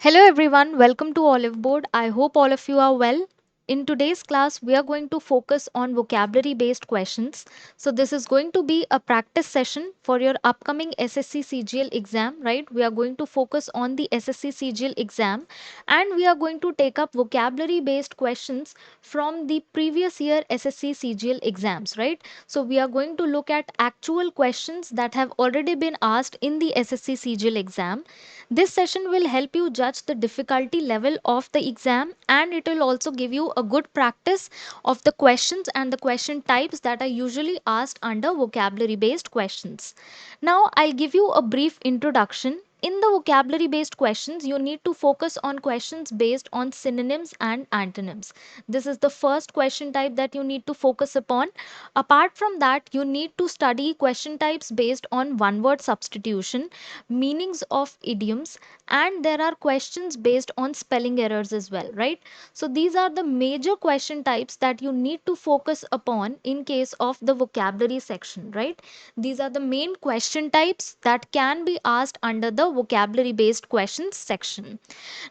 Hello everyone, welcome to Olive Board. I hope all of you are well. In today's class, we are going to focus on vocabulary based questions. So, this is going to be a practice session for your upcoming SSC CGL exam, right? We are going to focus on the SSC CGL exam and we are going to take up vocabulary based questions from the previous year SSC CGL exams, right? So, we are going to look at actual questions that have already been asked in the SSC CGL exam. This session will help you judge the difficulty level of the exam and it will also give you a good practice of the questions and the question types that are usually asked under vocabulary based questions. Now, I'll give you a brief introduction. In the vocabulary based questions, you need to focus on questions based on synonyms and antonyms. This is the first question type that you need to focus upon. Apart from that, you need to study question types based on one word substitution, meanings of idioms, and there are questions based on spelling errors as well, right? So these are the major question types that you need to focus upon in case of the vocabulary section, right? These are the main question types that can be asked under the vocabulary based questions section.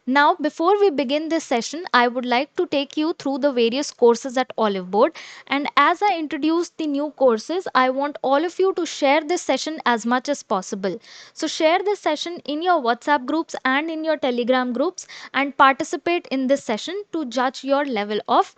Now, before we begin this session, I would like to take you through the various courses at Olive Board. And as I introduce the new courses, I want all of you to share this session as much as possible. So, share this session in your WhatsApp groups and in your Telegram groups and participate in this session to judge your level of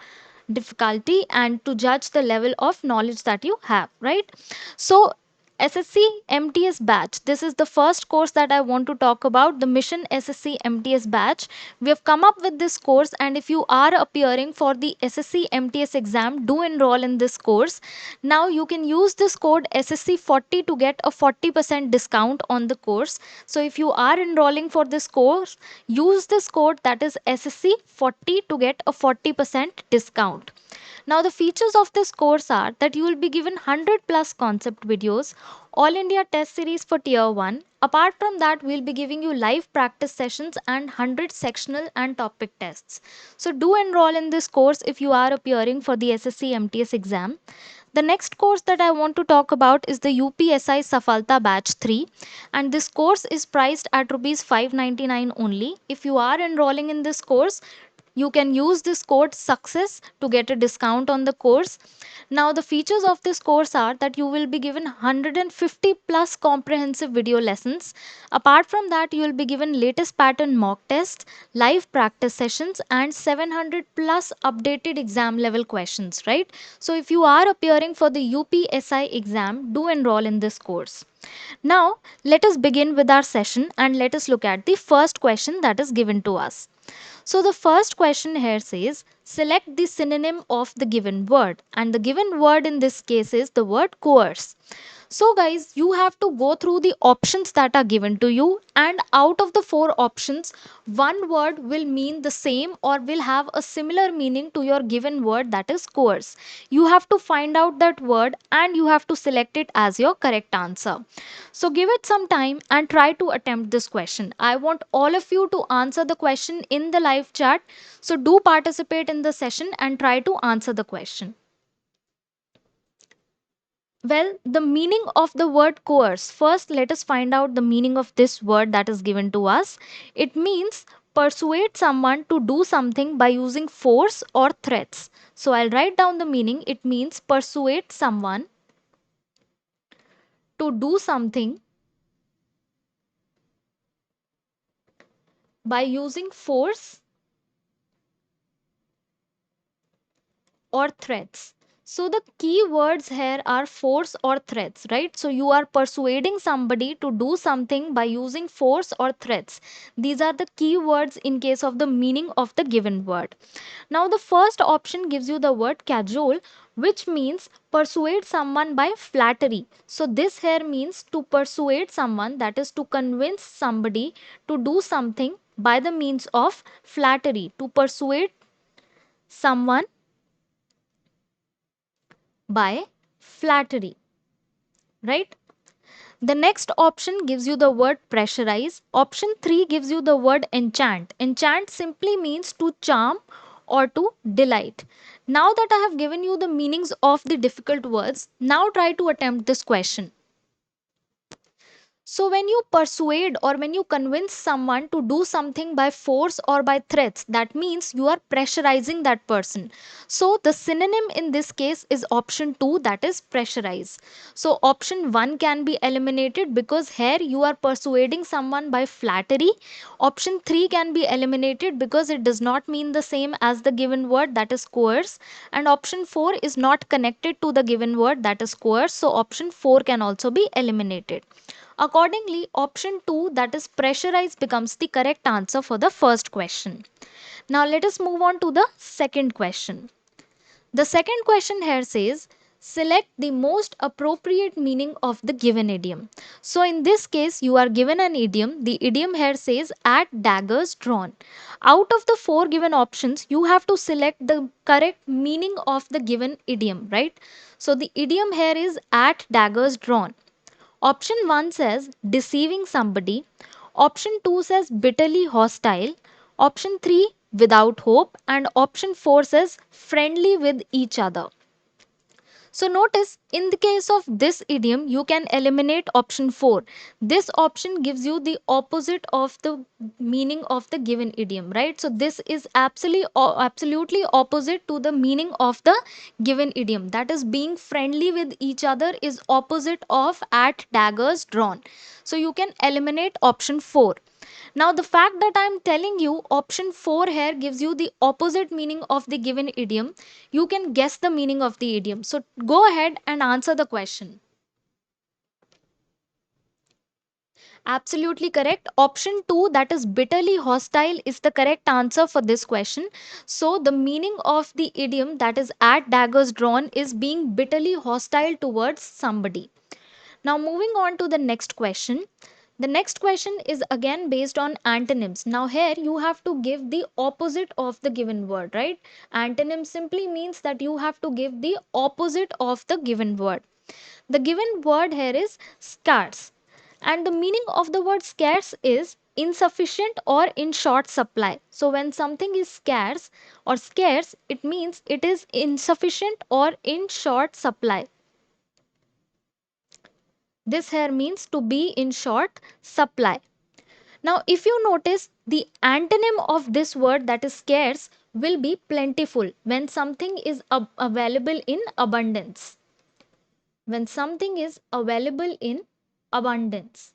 difficulty and to judge the level of knowledge that you have, right? So, SSC MTS batch. This is the first course that I want to talk about, the Mission SSC MTS batch. We have come up with this course, and if you are appearing for the SSC MTS exam, do enroll in this course. Now, you can use this code SSC40 to get a 40% discount on the course. So, if you are enrolling for this course, use this code that is SSC40 to get a 40% discount. Now, the features of this course are that you will be given 100 plus concept videos, all India test series for tier 1. Apart from that, we'll be giving you live practice sessions and 100 sectional and topic tests. So, do enroll in this course if you are appearing for the SSC MTS exam. The next course that I want to talk about is the UPSI Safalta Batch 3, and this course is priced at rupees 599 only. If you are enrolling in this course, you can use this code success to get a discount on the course. Now, the features of this course are that you will be given 150 plus comprehensive video lessons. Apart from that, you will be given latest pattern mock tests, live practice sessions, and 700 plus updated exam level questions, right? So, if you are appearing for the UPSI exam, do enroll in this course. Now, let us begin with our session and let us look at the first question that is given to us. So the first question here says select the synonym of the given word, and the given word in this case is the word coerce. So, guys, you have to go through the options that are given to you, and out of the four options, one word will mean the same or will have a similar meaning to your given word, that is coerce. You have to find out that word and you have to select it as your correct answer. So, give it some time and try to attempt this question. I want all of you to answer the question in the live chat. So, do participate in the session and try to answer the question. Well, the meaning of the word coerce. First, let us find out the meaning of this word that is given to us. It means persuade someone to do something by using force or threats. So, I'll write down the meaning. It means persuade someone to do something by using force or threats. So the key words here are force or threats, right? So you are persuading somebody to do something by using force or threats. These are the key words in case of the meaning of the given word. Now the first option gives you the word cajole, which means persuade someone by flattery. So this here means to persuade someone, that is to convince somebody to do something by the means of flattery, to persuade someone by flattery, right? The next option gives you the word pressurize. Option 3 gives you the word enchant. Enchant simply means to charm or to delight. Now that I have given you the meanings of the difficult words, now try to attempt this question. So, when you persuade or when you convince someone to do something by force or by threats, that means you are pressurizing that person. So, the synonym in this case is option 2, that is pressurize. So, option 1 can be eliminated because here you are persuading someone by flattery. Option 3 can be eliminated because it does not mean the same as the given word, that is coerce. And option 4 is not connected to the given word, that is coerce. So, option 4 can also be eliminated. Accordingly, option 2, that is pressurize, becomes the correct answer for the first question. Now, let us move on to the second question. The second question here says, select the most appropriate meaning of the given idiom. So, in this case, you are given an idiom. The idiom here says, at daggers drawn. Out of the four given options, you have to select the correct meaning of the given idiom, right? So, the idiom here is at daggers drawn. Option 1 says deceiving somebody. Option 2 says bitterly hostile. Option 3 without hope. And option 4 says friendly with each other. So notice in the case of this idiom, you can eliminate option 4. This option gives you the opposite of the meaning of the given idiom, right? So this is absolutely opposite to the meaning of the given idiom. That is, being friendly with each other is opposite of at daggers drawn. So you can eliminate option 4. Now, the fact that I'm telling you option 4 here gives you the opposite meaning of the given idiom, you can guess the meaning of the idiom. So, go ahead and answer the question. Absolutely correct. Option 2, that is bitterly hostile, is the correct answer for this question. So, the meaning of the idiom, that is at daggers drawn, is being bitterly hostile towards somebody. Now, moving on to the next question. The next question is again based on antonyms. Now, here you have to give the opposite of the given word, right? Antonym simply means that you have to give the opposite of the given word. The given word here is scarce, and the meaning of the word scarce is insufficient or in short supply. So, when something is scarce or scarce, it means it is insufficient or in short supply. This here means to be in short supply. Now, if you notice, the antonym of this word, that is scarce, will be plentiful when something is available in abundance. When something is available in abundance,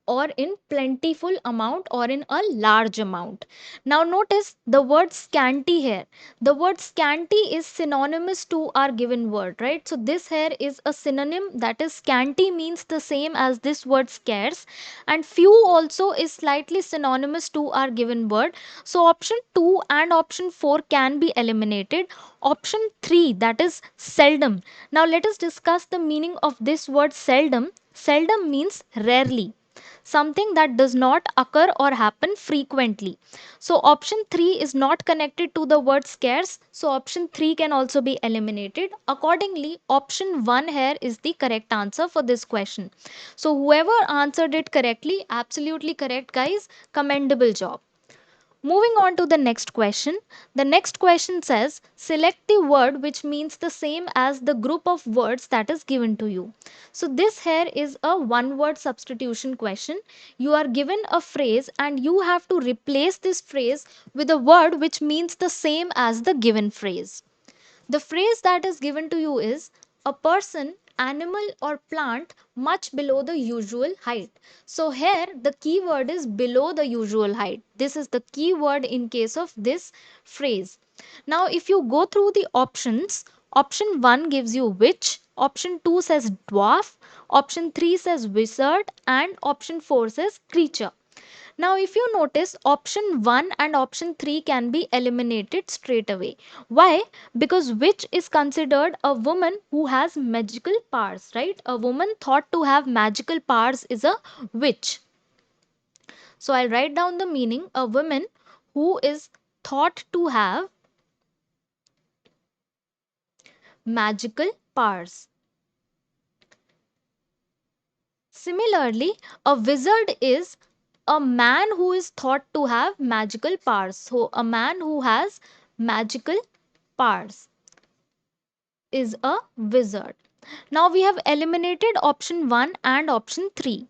or in plentiful amount, or in a large amount. Now notice the word scanty here. The word scanty is synonymous to our given word, right? So this here is a synonym, that is scanty means the same as this word scarce, and few also is slightly synonymous to our given word. So option 2 and option 4 can be eliminated. Option 3, that is seldom. Now let us discuss the meaning of this word seldom. Seldom means rarely, something that does not occur or happen frequently. So option 3 is not connected to the word scarce. So option 3 can also be eliminated. Accordingly, option 1 here is the correct answer for this question. So whoever answered it correctly, absolutely correct guys, commendable job. Moving on to the next question. The next question says, select the word which means the same as the group of words that is given to you. So, this here is a one word substitution question. You are given a phrase and you have to replace this phrase with a word which means the same as the given phrase. The phrase that is given to you is a person, animal, or plant much below the usual height. So, here the key word is below the usual height. This is the key word in case of this phrase. Now, if you go through the options, option 1 gives you witch, option 2 says dwarf, option 3 says wizard, and option 4 says creature. Now, if you notice, option 1 and option 3 can be eliminated straight away. Why? Because witch is considered a woman who has magical powers, right? A woman thought to have magical powers is a witch. So, I'll write down the meaning: a woman who is thought to have magical powers. Similarly, a wizard is a man who is thought to have magical powers. So, a man who has magical powers is a wizard. Now we have eliminated option 1 and option 3.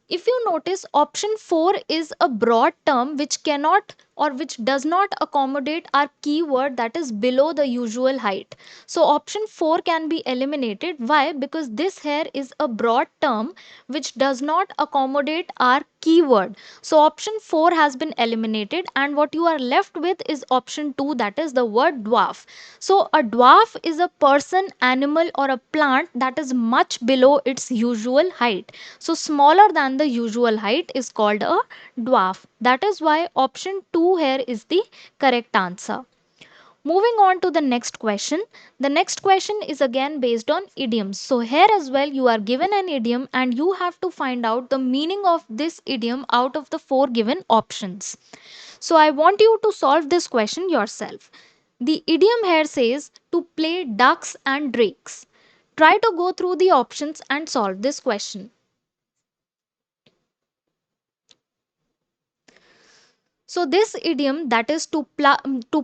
If you notice, option 4 is a broad term which cannot or which does not accommodate our keyword that is below the usual height. So option 4 can be eliminated. Why? Because this here is a broad term which does not accommodate our keyword. So option 4 has been eliminated, and what you are left with is option 2, that is the word dwarf. So a dwarf is a person, animal, or a plant that is much below its usual height. So smaller than the usual height is called a dwarf. That is why option 2 here is the correct answer. Moving on to the next question. The next question is again based on idioms. So here as well you are given an idiom and you have to find out the meaning of this idiom out of the four given options. So I want you to solve this question yourself. The idiom here says to play ducks and drakes. Try to go through the options and solve this question. So this idiom, that is to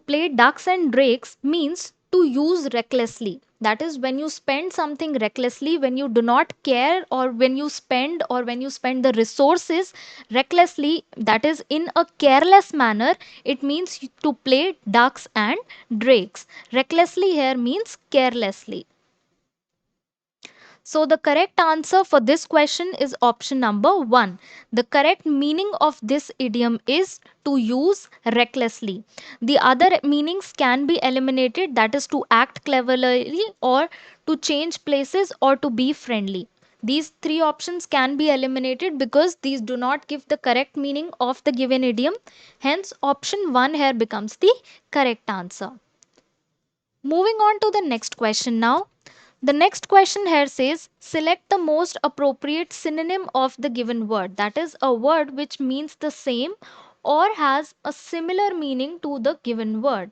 play ducks and drakes, means to use recklessly. That is when you spend something recklessly, when you do not care, or when you spend the resources recklessly, that is in a careless manner, it means to play ducks and drakes. Recklessly here means carelessly. So the correct answer for this question is option number 1. The correct meaning of this idiom is to use recklessly. The other meanings can be eliminated, that is to act cleverly, or to change places, or to be friendly. These three options can be eliminated because these do not give the correct meaning of the given idiom. Hence option 1 here becomes the correct answer. Moving on to the next question now. The next question here says select the most appropriate synonym of the given word. That is a word which means the same or has a similar meaning to the given word.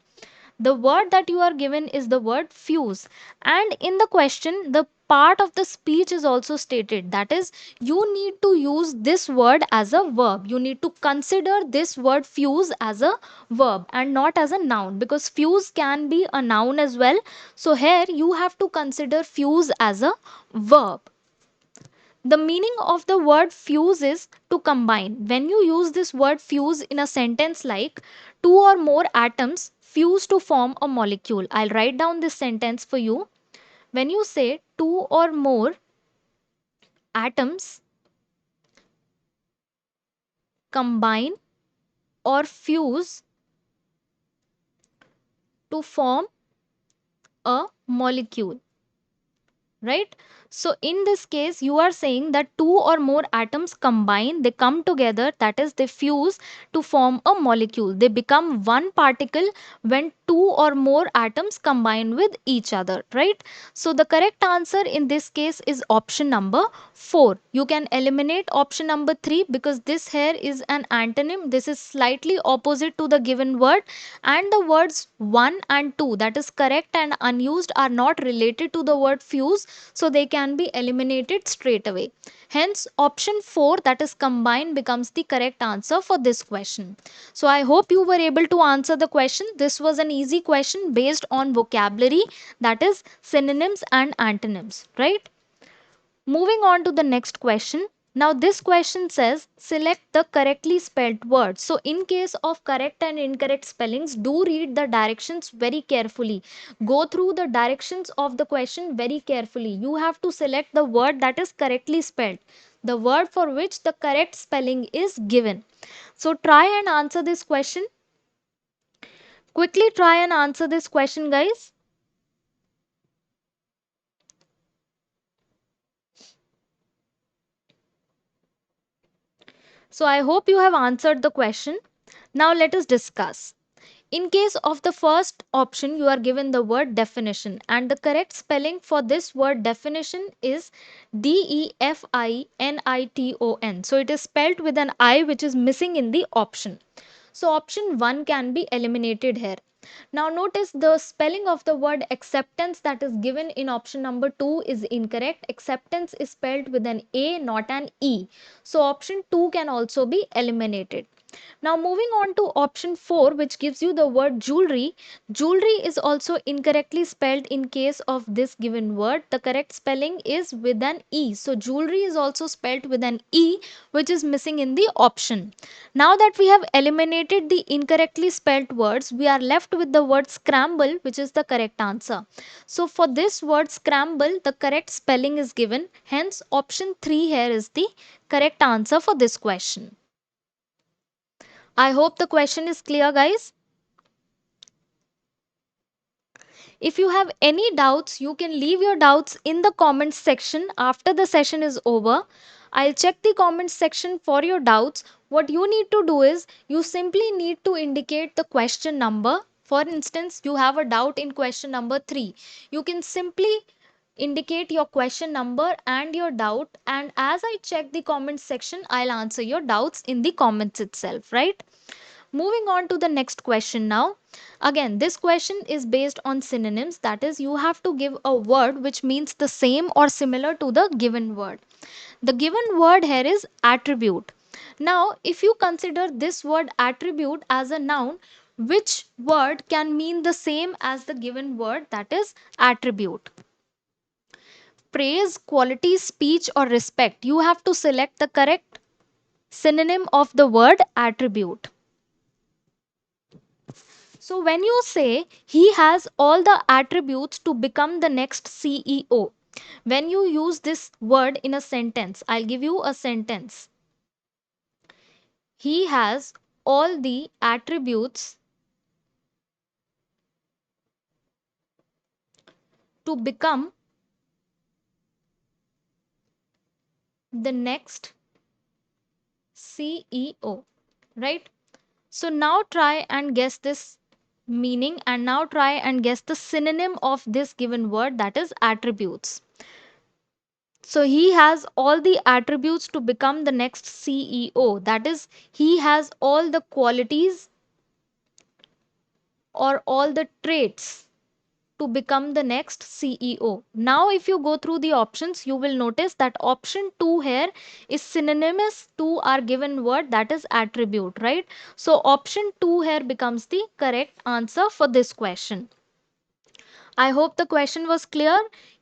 The word that you are given is the word fuse, and in the question the part of the speech is also stated, that is you need to use this word as a verb. You need to consider this word fuse as a verb and not as a noun, because fuse can be a noun as well. So here you have to consider fuse as a verb. The meaning of the word fuse is to combine. When you use this word fuse in a sentence like two or more atoms fuse to form a molecule. I'll write down this sentence for you. When you say two or more atoms combine or fuse to form a molecule, right? So in this case you are saying that two or more atoms combine, they come together, that is they fuse to form a molecule. They become one particle when two or more atoms combine with each other, right? So the correct answer in this case is option number 4. You can eliminate option number 3 because this here is an antonym. This is slightly opposite to the given word, and the words 1 and 2, that is correct and unused, are not related to the word fuse, so they can be eliminated straight away. Hence option 4, that is combine, becomes the correct answer for this question. So I hope you were able to answer the question. This was an easy question based on vocabulary, that is synonyms and antonyms, right? Moving on to the next question. Now, this question says select the correctly spelled word. So, in case of correct and incorrect spellings, do read the directions very carefully. Go through the directions of the question very carefully. You have to select the word that is correctly spelled, the word for which the correct spelling is given. So, try and answer this question. Quickly try and answer this question, guys. So, I hope you have answered the question. Now, let us discuss. In case of the first option, you are given the word definition, and the correct spelling for this word definition is Definition. So it is spelled with an I which is missing in the option. So option 1 can be eliminated here. Now notice the spelling of the word acceptance that is given in option number 2 is incorrect. Acceptance is spelled with an A, not an E. So option 2 can also be eliminated. Now, moving on to option 4, which gives you the word jewelry. Jewelry is also incorrectly spelled in case of this given word. The correct spelling is with an E. So, jewelry is also spelled with an E, which is missing in the option. Now that we have eliminated the incorrectly spelled words, we are left with the word scramble, which is the correct answer. So, for this word scramble, the correct spelling is given. Hence, option 3 here is the correct answer for this question. I hope the question is clear, guys. If you have any doubts, you can leave your doubts in the comments section after the session is over. I'll check the comments section for your doubts. What you need to do is you simply need to indicate the question number. For instance, you have a doubt in question number 3. You can simply indicate your question number and your doubt, and as I check the comments section, I'll answer your doubts in the comments itself, right? Moving on to the next question now. Again, this question is based on synonyms, that is, you have to give a word which means the same or similar to the given word. The given word here is attribute. Now, if you consider this word attribute as a noun, which word can mean the same as the given word, that is attribute? Praise, quality, speech, or respect. You have to select the correct synonym of the word attribute. So, when you say he has all the attributes to become the next CEO, when you use this word in a sentence, I'll give you a sentence. He has all the attributes to become the next CEO, right? So, now try and guess this meaning, and now try and guess the synonym of this given word, that is attributes. So he has all the attributes to become the next CEO. That is, he has all the qualities or all the traits to become the next CEO. Now, if you go through the options, you will notice that option 2 here is synonymous to our given word, that is attribute, right? So option 2 here becomes the correct answer for this question. I hope the question was clear.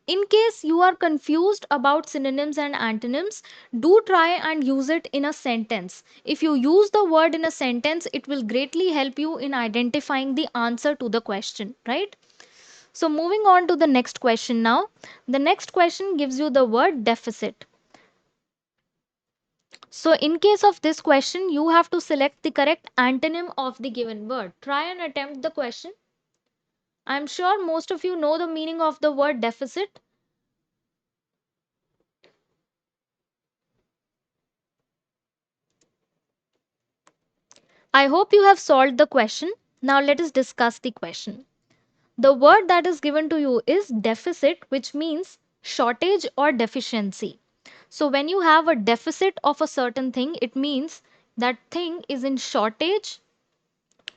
In case you are confused about synonyms and antonyms, do try and use it in a sentence. If you use the word in a sentence, it will greatly help you in identifying the answer to the question, right? So, moving on to the next question now. The next question gives you the word deficit. So, in case of this question, you have to select the correct antonym of the given word. Try and attempt the question. I'm sure most of you know the meaning of the word deficit. I hope you have solved the question. Now let us discuss the question. The word that is given to you is deficit, which means shortage or deficiency. So when you have a deficit of a certain thing, it means that thing is in shortage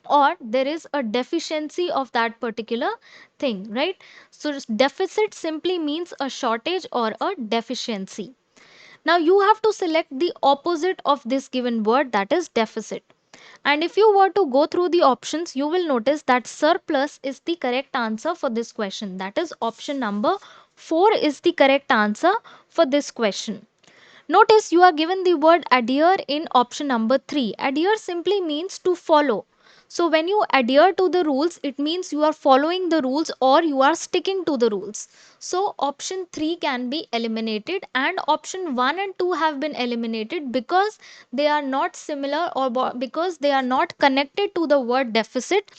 or there is a deficiency of that particular thing, right? So deficit simply means a shortage or a deficiency. Now you have to select the opposite of this given word, that is deficit. And if you were to go through the options, you will notice that surplus is the correct answer for this question. That is option number 4 is the correct answer for this question. Notice you are given the word adhere in option number 3. Adhere simply means to follow. So when you adhere to the rules, it means you are following the rules or you are sticking to the rules. So option 3 can be eliminated, and option 1 and 2 have been eliminated because they are not similar or because they are not connected to the word deficit.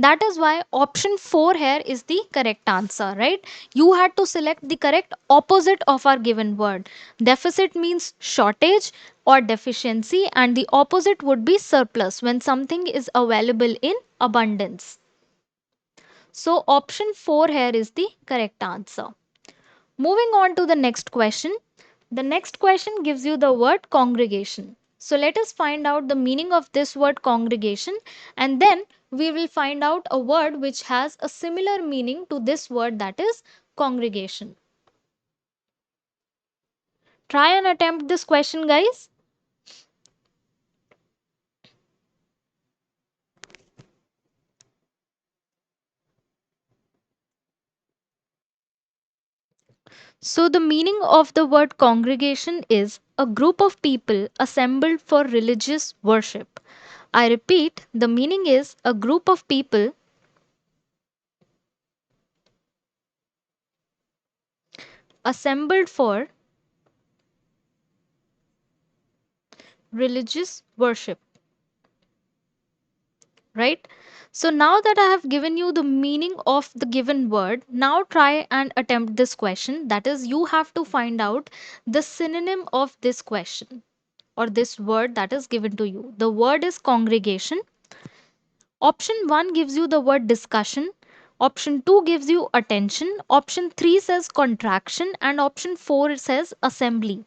That is why option 4 here is the correct answer, right? You had to select the correct opposite of our given word. Deficit means shortage or deficiency, and the opposite would be surplus when something is available in abundance. So, option 4 here is the correct answer. Moving on to the next question. The next question gives you the word congregation. So, let us find out the meaning of this word congregation, and then we will find out a word which has a similar meaning to this word, that is congregation. Try and attempt this question, guys. So, the meaning of the word congregation is a group of people assembled for religious worship. I repeat, the meaning is a group of people assembled for religious worship, right? So, now that I have given you the meaning of the given word, now try and attempt this question. That is, you have to find out the synonym of this question or this word that is given to you. The word is congregation. Option 1 gives you the word discussion. Option 2 gives you attention. Option 3 says contraction. And option 4 says assembly.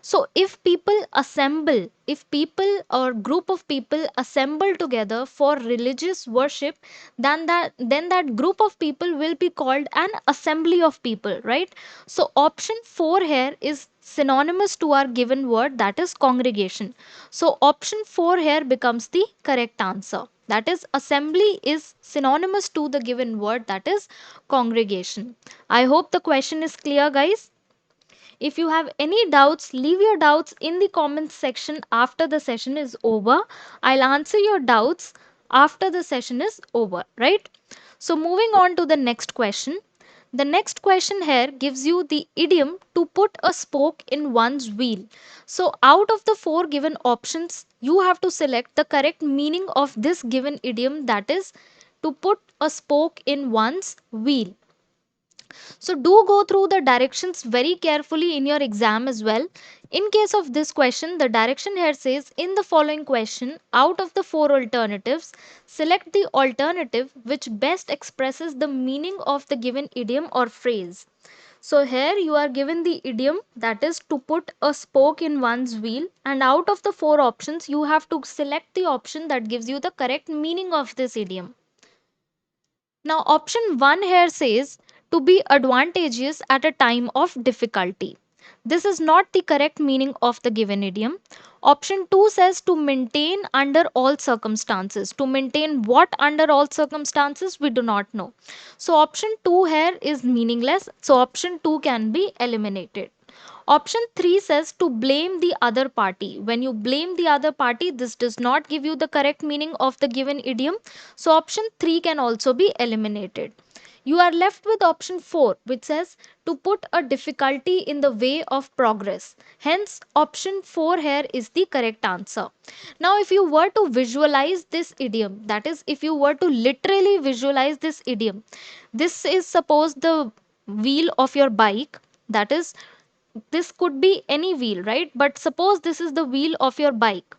So if people assemble, if people or group of people assemble together for religious worship, then that group of people will be called an assembly of people, right? So option 4 here is synonymous to our given word, that is congregation. So option 4 here becomes the correct answer. That is, assembly is synonymous to the given word, that is congregation. I hope the question is clear, guys. If you have any doubts, leave your doubts in the comments section after the session is over. I'll answer your doubts after the session is over, right? So, moving on to the next question. The next question here gives you the idiom to put a spoke in one's wheel. So, out of the four given options, you have to select the correct meaning of this given idiom, that is, to put a spoke in one's wheel. So do go through the directions very carefully in your exam as well. In case of this question, the direction here says in the following question, out of the four alternatives, select the alternative which best expresses the meaning of the given idiom or phrase. So here you are given the idiom, that is to put a spoke in one's wheel, and out of the four options you have to select the option that gives you the correct meaning of this idiom. Now, option 1 here says to be advantageous at a time of difficulty. This is not the correct meaning of the given idiom. Option 2 says to maintain under all circumstances. To maintain what under all circumstances, we do not know. So, option 2 here is meaningless. So, option 2 can be eliminated. Option 3 says to blame the other party. When you blame the other party, this does not give you the correct meaning of the given idiom. So, option 3 can also be eliminated. You are left with option 4, which says to put a difficulty in the way of progress. Hence, option 4 here is the correct answer. Now, if you were to visualize this idiom, that is, if you were to literally visualize this idiom, this is suppose the wheel of your bike, that is, this could be any wheel, right? But suppose this is the wheel of your bike.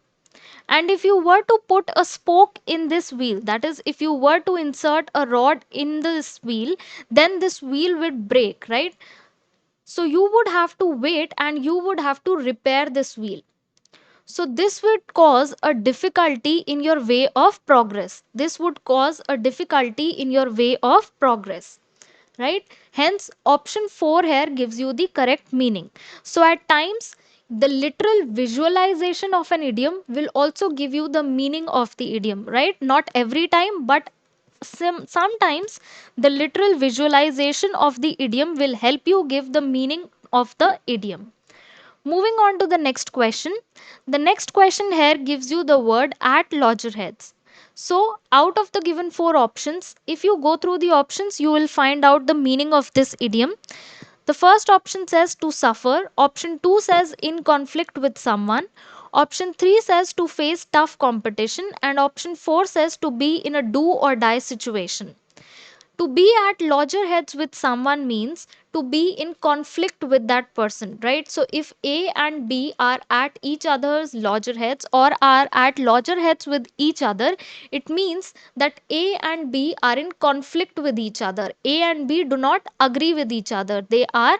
And if you were to put a spoke in this wheel, that is, if you were to insert a rod in this wheel, then this wheel would break, right? So you would have to wait and you would have to repair this wheel. So this would cause a difficulty in your way of progress. This would cause a difficulty in your way of progress, right? Hence, option 4 here gives you the correct meaning. So, at times, the literal visualization of an idiom will also give you the meaning of the idiom, right? Not every time, but sometimes the literal visualization of the idiom will help you give the meaning of the idiom. Moving on to the next question. The next question here gives you the word at loggerheads. So, out of the given four options, if you go through the options, you will find out the meaning of this idiom. The first option says to suffer, option 2 says in conflict with someone, option 3 says to face tough competition, and option 4 says to be in a do or die situation. To be at loggerheads with someone means to be in conflict with that person, right? So if A and B are at each other's loggerheads or are at loggerheads with each other, it means that A and B are in conflict with each other. A and B do not agree with each other, they are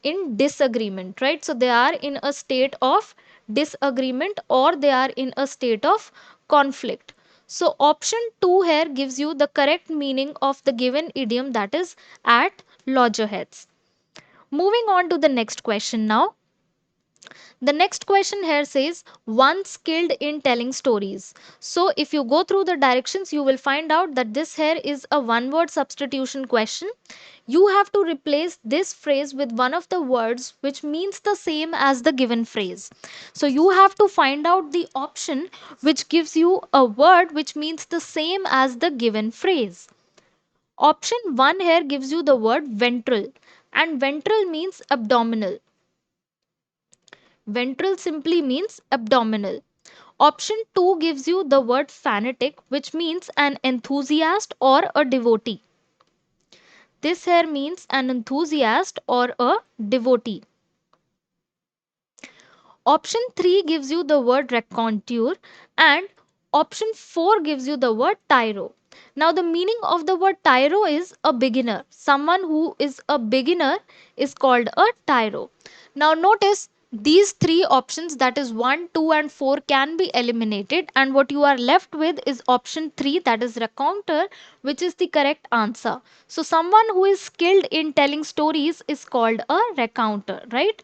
in disagreement, right? So they are in a state of disagreement or they are in a state of conflict. So option 2 here gives you the correct meaning of the given idiom, that is at loggerheads. Moving on to the next question now. The next question here says, one skilled in telling stories. So, if you go through the directions, you will find out that this here is a one word substitution question. You have to replace this phrase with one of the words which means the same as the given phrase. So, you have to find out the option which gives you a word which means the same as the given phrase. Option 1 here gives you the word ventral, and ventral means abdominal. Ventral simply means abdominal. Option 2 gives you the word fanatic, which means an enthusiast or a devotee. This here means an enthusiast or a devotee. Option 3 gives you the word raconteur, and option 4 gives you the word tyro. Now, the meaning of the word tyro is a beginner. Someone who is a beginner is called a tyro. Now, notice these three options, that is 1, 2, and 4, can be eliminated, and what you are left with is option 3, that is raconteur, which is the correct answer. So, someone who is skilled in telling stories is called a raconteur, right?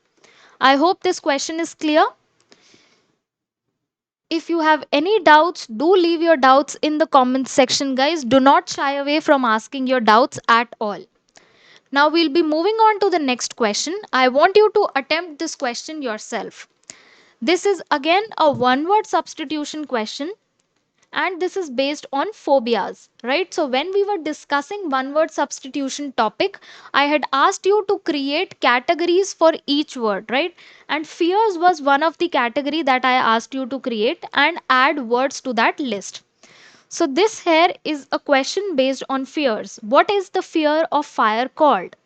I hope this question is clear. If you have any doubts, do leave your doubts in the comments section, guys. Do not shy away from asking your doubts at all. Now we'll be moving on to the next question. I want you to attempt this question yourself. This is again a one word substitution question, and this is based on phobias, right? So when we were discussing one word substitution topic, I had asked you to create categories for each word, right? And fears was one of the category that I asked you to create and add words to that list. So this here is a question based on fears. What is the fear of fire called?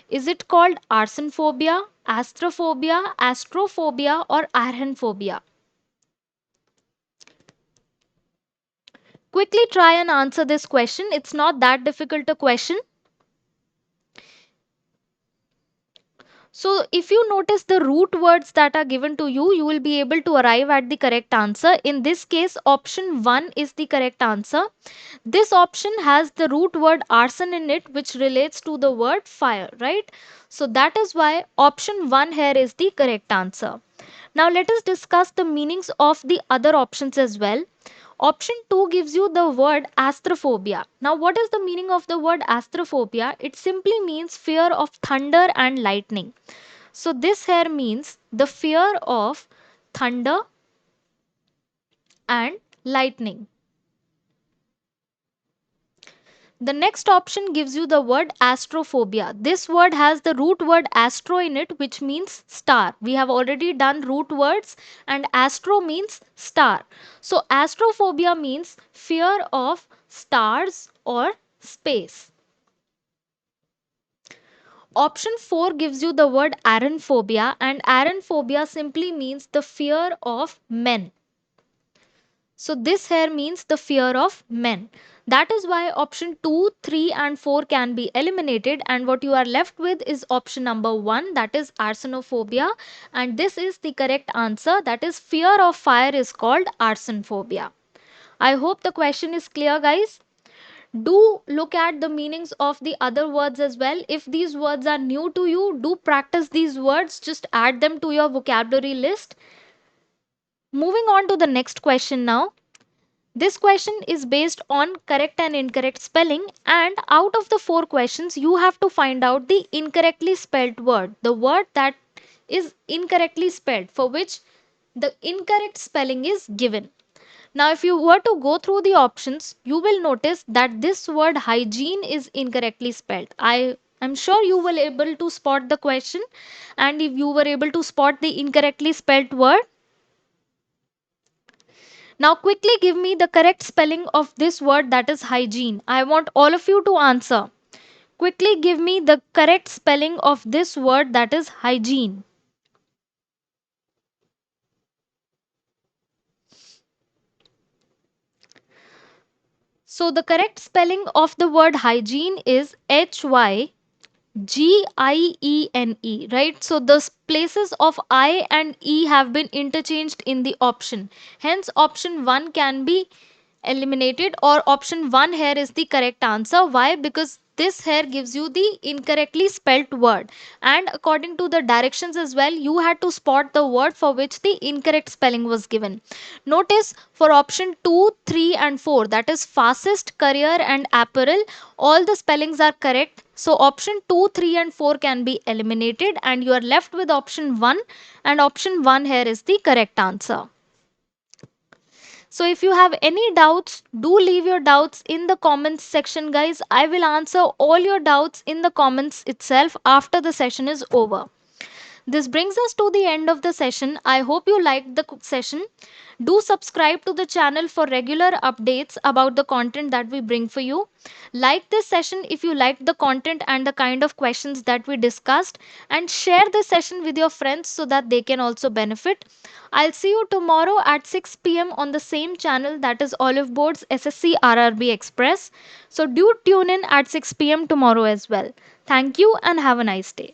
Is it called arsenphobia, astrophobia, astrophobia, or arhanphobia? Quickly try and answer this question. It's not that difficult a question. So, if you notice the root words that are given to you, you will be able to arrive at the correct answer. In this case, option 1 is the correct answer. This option has the root word arson in it, which relates to the word fire, right? So, that is why option 1 here is the correct answer. Now, let us discuss the meanings of the other options as well. Option 2 gives you the word astrophobia. Now, what is the meaning of the word astrophobia? It simply means fear of thunder and lightning. So, this here means the fear of thunder and lightning. The next option gives you the word astrophobia. This word has the root word astro in it, which means star. We have already done root words, and astro means star. So, astrophobia means fear of stars or space. Option 4 gives you the word aranphobia, and aranphobia simply means the fear of men. So this here means the fear of men. That is why option 2, 3 and 4 can be eliminated, and what you are left with is option number 1, that is arsenophobia, and this is the correct answer, that is fear of fire is called arsenphobia. I hope the question is clear, guys. Do look at the meanings of the other words as well. If these words are new to you, do practice these words, just add them to your vocabulary list. Moving on to the next question now. This question is based on correct and incorrect spelling, and out of the four questions, you have to find out the incorrectly spelled word, the word that is incorrectly spelled, for which the incorrect spelling is given. Now, if you were to go through the options, you will notice that this word hygiene is incorrectly spelled. I am sure you will able to spot the question, and if you were able to spot the incorrectly spelled word, now, quickly give me the correct spelling of this word, that is hygiene. I want all of you to answer. Quickly give me the correct spelling of this word, that is hygiene. So, the correct spelling of the word hygiene is Hygiene, right? So, the places of I and E have been interchanged in the option. Hence, option 1 can be eliminated, or option 1 here is the correct answer. Why? Because this here gives you the incorrectly spelt word, and according to the directions as well, you had to spot the word for which the incorrect spelling was given. Notice for option 2, 3 and 4, that is fastest, career and apparel, all the spellings are correct. So option 2, 3 and 4 can be eliminated and you are left with option 1, and option 1 here is the correct answer. So if you have any doubts, do leave your doubts in the comments section, guys. I will answer all your doubts in the comments itself after the session is over. This brings us to the end of the session. I hope you liked the session. Do subscribe to the channel for regular updates about the content that we bring for you. Like this session if you liked the content and the kind of questions that we discussed, and share this session with your friends so that they can also benefit. I'll see you tomorrow at 6 p.m. on the same channel, that is Olive Board's SSC RRB Express. So do tune in at 6 p.m. tomorrow as well. Thank you and have a nice day.